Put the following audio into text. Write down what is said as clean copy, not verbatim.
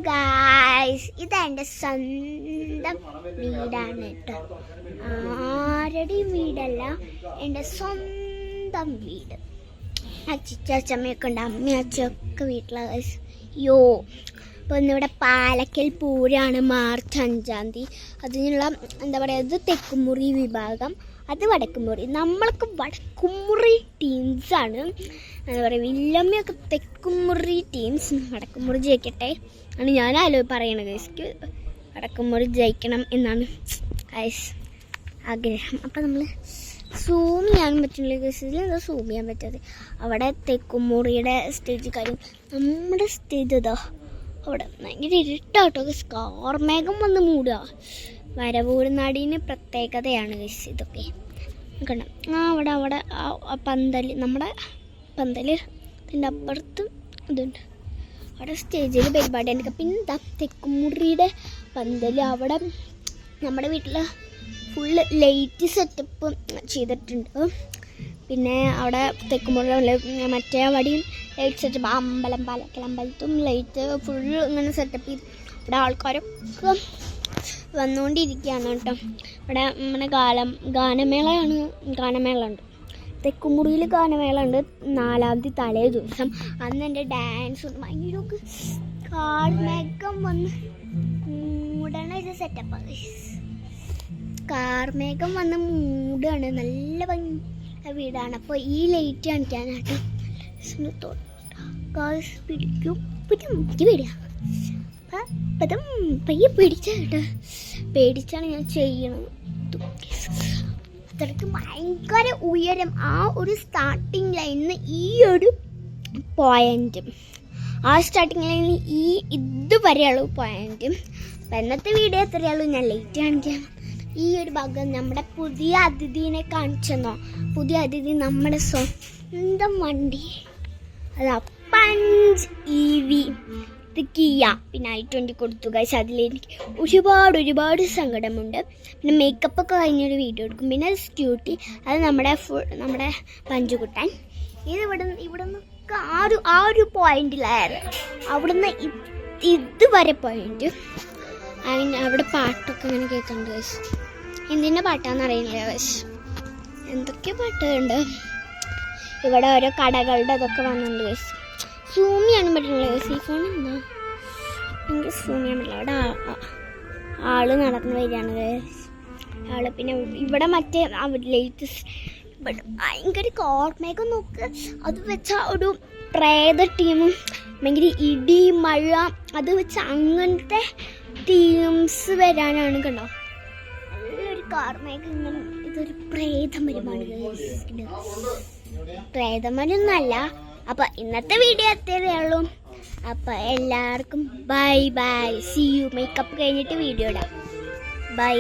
Guys, ഇതെൻ്റെ സ്വന്തം വീടാണ് കേട്ടോ. ആരുടെയും വീടല്ല, എൻ്റെ സ്വന്തം വീട്. അച്ഛമ്മയൊക്കെ ഉണ്ട്, അമ്മയും അച്ഛനൊക്കെ വീട്ടിലെ ഗായ്സ്. അപ്പോൾ ഇന്നിവിടെ പാലക്കൽ പൂരാണ്, മാർച്ച് 5-ാം തീയതി. അതിനുള്ള എന്താ പറയുക, ഇത് തെക്കുമുറി വിഭാഗം, അത് വടക്കുമുറി. നമ്മളൊക്കെ വടക്കുമുറി ടീംസാണ്. എന്താ പറയുക, വില്ലമ്മയൊക്കെ തെക്കുമുറി ടീംസ്. വടക്കുമുറി ജയിക്കട്ടെ ആണ് ഞാൻ പറയണത് ഗൈസ്ക്ക്. വടക്കുമുറി ജയിക്കണം എന്നാണ് ഗൈസ് ആഗ്രഹം. അപ്പം നമ്മൾ സൂം ചെയ്യാൻ പറ്റുന്നില്ല ഗൈസിൽ, എന്താ സൂം ചെയ്യാൻ പറ്റാതെ. അവിടെ തെക്കുമുറിയുടെ സ്റ്റേജ് കാര്യം, നമ്മുടെ സ്റ്റേജ് ഇതാ അവിടെ ഭയങ്കര ഇരുട്ടാട്ടോ ഗൈസ്. കാർമേഘം വന്ന് മൂടുക. വരവൂർനാടിന് പ്രത്യേകതയാണ് ഗൈസ് ഇതൊക്കെ. കണ്ട അവിടെ പന്തൽ, നമ്മുടെ പന്തൽ ഇതിൻ്റെ അപ്പുറത്ത് ഇതുണ്ട്. അവിടെ സ്റ്റേജിൽ പരിപാടി ഉണ്ട്. പിന്നെ എന്താ തെക്കുമുറിയുടെ പന്തൽ, അവിടെ നമ്മുടെ വീട്ടിൽ ഫുള്ള് ലൈറ്റ് സെറ്റപ്പ് ചെയ്തിട്ടുണ്ട്. പിന്നെ അവിടെ തെക്കുമുറി മറ്റേ അവിടെയും ലൈറ്റ് സെറ്റപ്പ്, പാലക്കൽ അമ്പലത്തും ലൈറ്റ് ഫുള്ള് ഇങ്ങനെ സെറ്റപ്പ് ചെയ്ത് അവിടെ ആൾക്കാരൊക്കെ വന്നുകൊണ്ടിരിക്കുകയാണ് കേട്ടോ. ഇവിടെ നമ്മുടെ ഗാനമേള ഉണ്ട്. തെക്കുമുറിയിൽ ഗാനമേള ഉണ്ട് 4-ാം തീയതി തലേ ദിവസം. അന്ന് എൻ്റെ ഡാൻസ് ഭയങ്കര കാർമേഘം വന്ന് മൂടണ ഒരു സെറ്റപ്പാണ്. കാർമേഘം വന്ന് മൂടാണ്, നല്ല ഭംഗി വീടാണ്. അപ്പോൾ ഈ ലൈറ്റ് കാണിക്കാനായിട്ട് പിടിക്കും എനിക്ക് പേടിയാ. അപ്പം പയ്യെ പേടിച്ചാണ് ഞാൻ ചെയ്യണത്. അത്രയ്ക്ക് ഭയങ്കര ഉയരം. ആ ഒരു സ്റ്റാർട്ടിങ് ലൈനിൽ ഈ ഒരു പോയിന്റ്, ആ സ്റ്റാർട്ടിങ് ലൈനിൽ ഇതുവരെയുള്ളൂ പോയിന്റ്. അപ്പം എന്നത്തെ വീഡിയോ എത്രയുള്ളൂ, ഞാൻ ലേറ്റ് കാണിക്കാം. ഈ ഒരു ഭാഗം നമ്മുടെ പുതിയ അതിഥിനെ കാണിച്ചെന്നോ. പുതിയ അതിഥി നമ്മുടെ സ്വന്തം വണ്ടി, അതാ പഞ്ച് EV, ഇത് കിയ. പിന്നെ i20 കൊടുത്തു ഗൈസ്. അതിലെനിക്ക് ഒരുപാട് സങ്കടമുണ്ട്. പിന്നെ മേക്കപ്പൊക്കെ കഴിഞ്ഞൊരു വീഡിയോ എടുക്കും. പിന്നെ സ്ക്യൂട്ടി, അത് നമ്മുടെ പഞ്ചുകുട്ടൻ. ഇത് ഇവിടെ നിന്നൊക്കെ ആ ഒരു പോയിന്റിലായിരുന്നു. അവിടുന്ന് ഇതുവരെ പോയിന്റ്. അവിടെ പാട്ടൊക്കെ ഇങ്ങനെ കേൾക്കുന്നുണ്ട് ഗൈസ്. എന്തിൻ്റെ പാട്ടാണെന്ന് അറിയില്ല ഗൈസ്, എന്തൊക്കെ പാട്ടുണ്ട്. ഇവിടെ ഓരോ കടകളുടെ ഇതൊക്കെ വന്നിട്ടുണ്ട് ഗൈസ്. സൂം ചെയ്യാനും പറ്റില്ല ഗൈസ്. ഈ ഫോൺ എന്താ എനിക്ക് സൂം ചെയ്യാൻ പറ്റില്ല. അവിടെ ആള് നടന്നു വരികയാണ് ഗൈസ്. ആള് പിന്നെ ഇവിടെ മറ്റേ ലേറ്റസ്റ്റ് ഇവിടെ ഭയങ്കര കാർമേഘം നോക്ക്. അത് വെച്ച ഒരു പ്രേത ടീമും ഭയങ്കര ഇടി മഴ അത് വെച്ച് അങ്ങനത്തെ ടീംസ് വരാനാണ്. കണ്ടോ, നല്ലൊരു കാർമേഘം. ഇതൊരു പ്രേതമരമാണ്. പ്രേതമരൊന്നല്ല. അപ്പം ഇന്നത്തെ വീഡിയോ അത്രയേ ഉള്ളൂ. അപ്പം എല്ലാവർക്കും ബൈ. See you. മേക്കപ്പ് കഴിഞ്ഞിട്ട് വീഡിയോ ഇടാം. ബൈ.